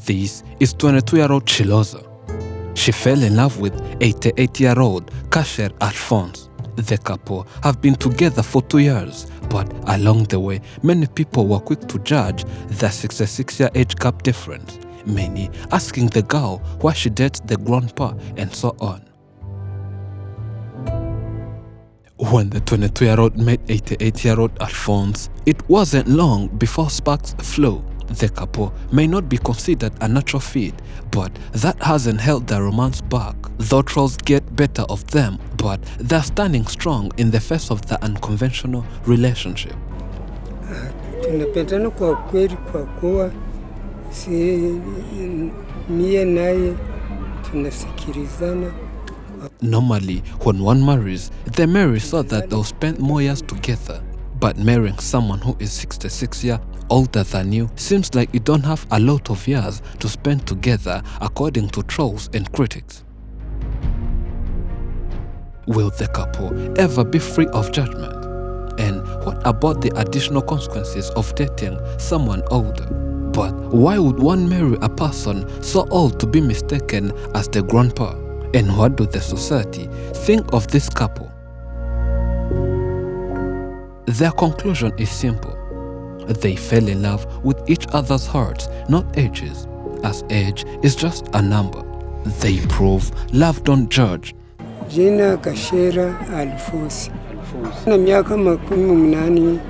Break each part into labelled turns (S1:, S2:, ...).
S1: This is 22-year-old Chiloza. She fell in love with 88-year-old Kasher Alphonse. The couple have been together for 2 years, but along the way, many people were quick to judge the 66-year age gap difference, many asking the girl why she dates the grandpa and so on. When the 22-year-old met 88-year-old Alphonse, it wasn't long before sparks flew. The couple may not be considered a natural fit, but that hasn't held their romance back. Though trolls get better of them, but they're standing strong in the face of the unconventional relationship.
S2: Tunapendana kwa kweli kwa kuwa mie naye tunasikilizana.
S1: Normally, when one marries, they marry so that they'll spend more years together. But marrying someone who is 66 years older than you seems like you don't have a lot of years to spend together, according to trolls and critics. Will the couple ever be free of judgment? And what about the additional consequences of dating someone older? But why would one marry a person so old to be mistaken as the grandpa? And what do the society think of this couple? Their conclusion is simple. They fell in love with each other's hearts, not ages, as age is just a number. They prove love don't judge.
S2: Jina Kashera Alphonse. Na miaka 88.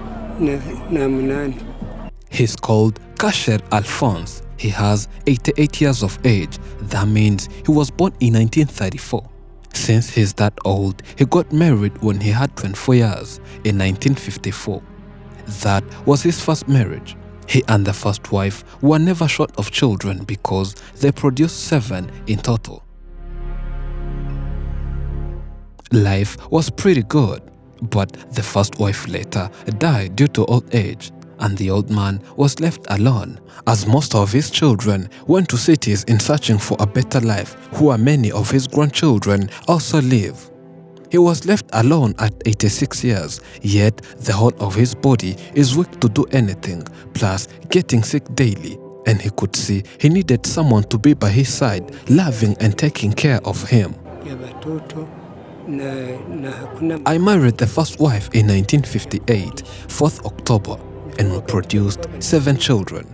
S1: He's called Kasher Alphonse. He has 88 years of age. That means he was born in 1934. Since he's that old, he got married when he had 24 years in 1954. That was his first marriage. He and the first wife were never short of children because they produced 7 in total. Life was pretty good, but the first wife later died due to old age, and the old man was left alone, as most of his children went to cities in searching for a better life, where many of his grandchildren also live. He was left alone at 86 years, yet the whole of his body is weak to do anything, plus getting sick daily, and he could see he needed someone to be by his side, loving and taking care of him. I married the first wife in 1958, 4th October, and we produced 7 children.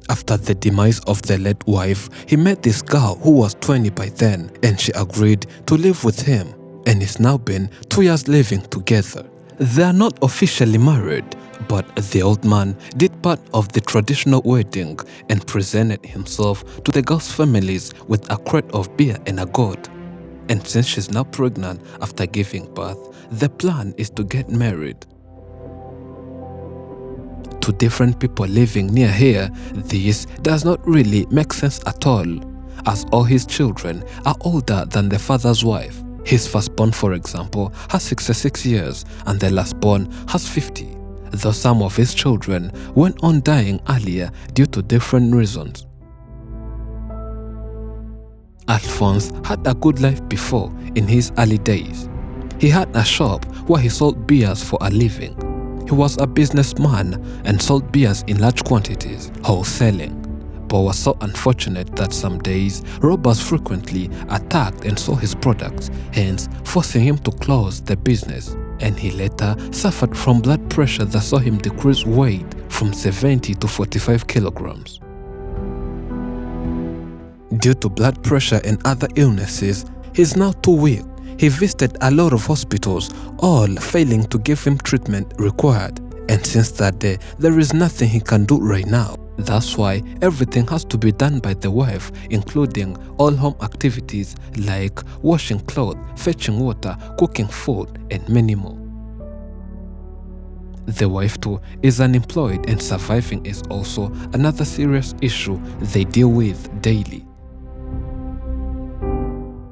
S1: After the demise of the late wife, he met this girl who was 20 by then, and she agreed to live with him, and it's now been 2 years living together. They are not officially married, but the old man did part of the traditional wedding and presented himself to the girl's families with a crate of beer and a goat. And since she's now pregnant after giving birth, the plan is to get married. To different people living near here, this does not really make sense at all, as all his children are older than the father's wife. His firstborn, for example, has 66 years and the lastborn has 50, though some of his children went on dying earlier due to different reasons. Alphonse had a good life before in his early days. He had a shop where he sold beers for a living. He was a businessman and sold beers in large quantities, wholesaling, but was so unfortunate that some days robbers frequently attacked and stole his products, hence forcing him to close the business. And he later suffered from blood pressure that saw him decrease weight from 70 to 45 kilograms. Due to blood pressure and other illnesses, he's now too weak. He visited a lot of hospitals, all failing to give him treatment required. And since that day, there is nothing he can do right now. That's why everything has to be done by the wife, including all home activities like washing clothes, fetching water, cooking food, and many more. The wife too is unemployed, and surviving is also another serious issue they deal with daily.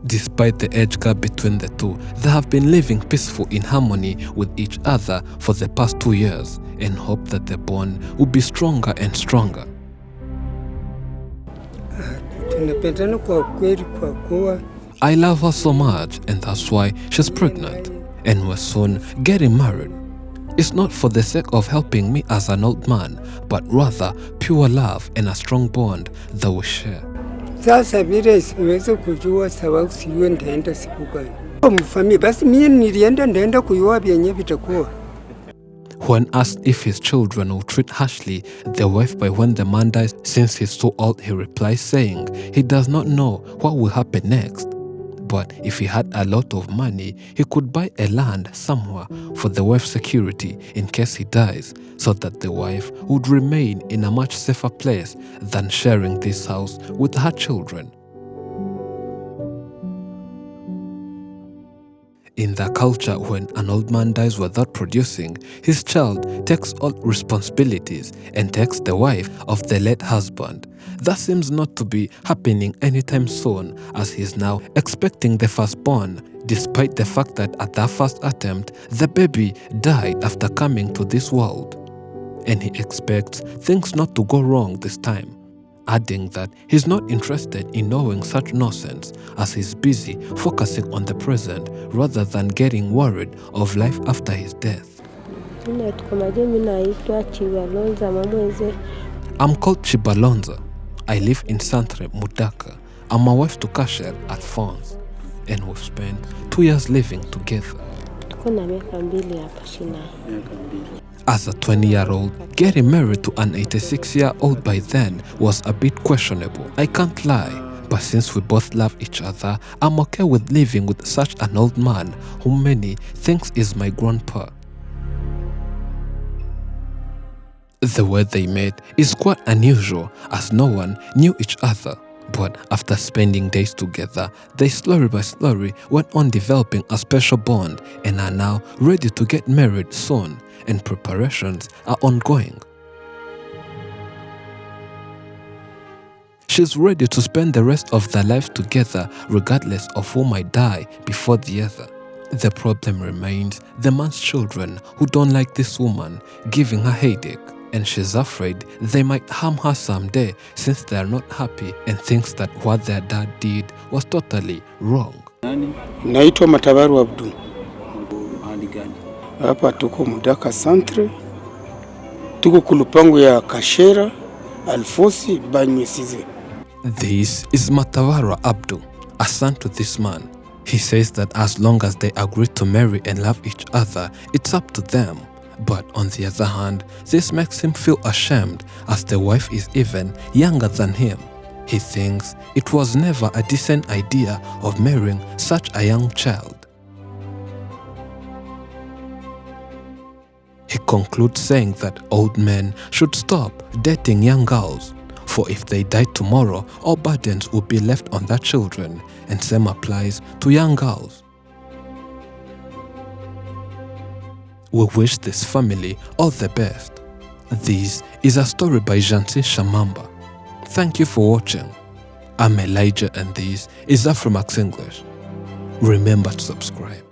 S1: Despite the age gap between the two, they have been living peaceful in harmony with each other for the past 2 years and hope that the bond will be stronger and stronger. I love her so much, and that's why she's pregnant, and we're soon getting married. It's not for the sake of helping me as an old man, but rather pure love and a strong bond that we share.
S2: Sasa vile siwezi kujua sababu sijui nitaenda siku gani. Mfamia basi mimi nilienda kujua vyenye vitakuwa.
S1: When asked if his children will treat harshly the wife by when the man dies since he's so old, he replies saying he does not know what will happen next. But if he had a lot of money, he could buy a land somewhere for the wife's security in case he dies, so that the wife would remain in a much safer place than sharing this house with her children. In the culture, when an old man dies without producing, his child takes all responsibilities and takes the wife of the late husband. That seems not to be happening anytime soon, as he is now expecting the firstborn, despite the fact that at that first attempt, the baby died after coming to this world. And he expects things not to go wrong this time, adding that he's not interested in knowing such nonsense, as he's busy focusing on the present rather than getting worried of life after his death. I'm called Chibalonza. I live in Santre, Mudaka. I'm a wife to Kasher at Fons, and we've spent 2 years living together. As a 20-year-old, getting married to an 86-year-old by then was a bit questionable. I can't lie, but since we both love each other, I'm okay with living with such an old man who many thinks is my grandpa. The way they met is quite unusual, as no one knew each other. But after spending days together, they slowly by slowly went on developing a special bond and are now ready to get married soon, and preparations are ongoing. She's ready to spend the rest of their life together regardless of who might die before the other. The problem remains the man's children, who don't like this woman, giving her headache. And she's afraid they might harm her someday since they are not happy and thinks that what their dad did was totally wrong.
S2: Naitwa Matabaru Abdu. Hapa tuko Mudaka Santre. Tuko kulupangu ya Kashera, Alfosi, Banyesize.
S1: This is Matawara Abdu, a son to this man. He says that as long as they agree to marry and love each other, it's up to them. But on the other hand, this makes him feel ashamed, as the wife is even younger than him. He thinks it was never a decent idea of marrying such a young child. He concludes saying that old men should stop dating young girls, for if they die tomorrow, all burdens will be left on their children, and same applies to young girls. We wish this family all the best. This is a story by Jansi Shamamba. Thank you for watching. I'm Elijah and this is Afrimax English. Remember to subscribe.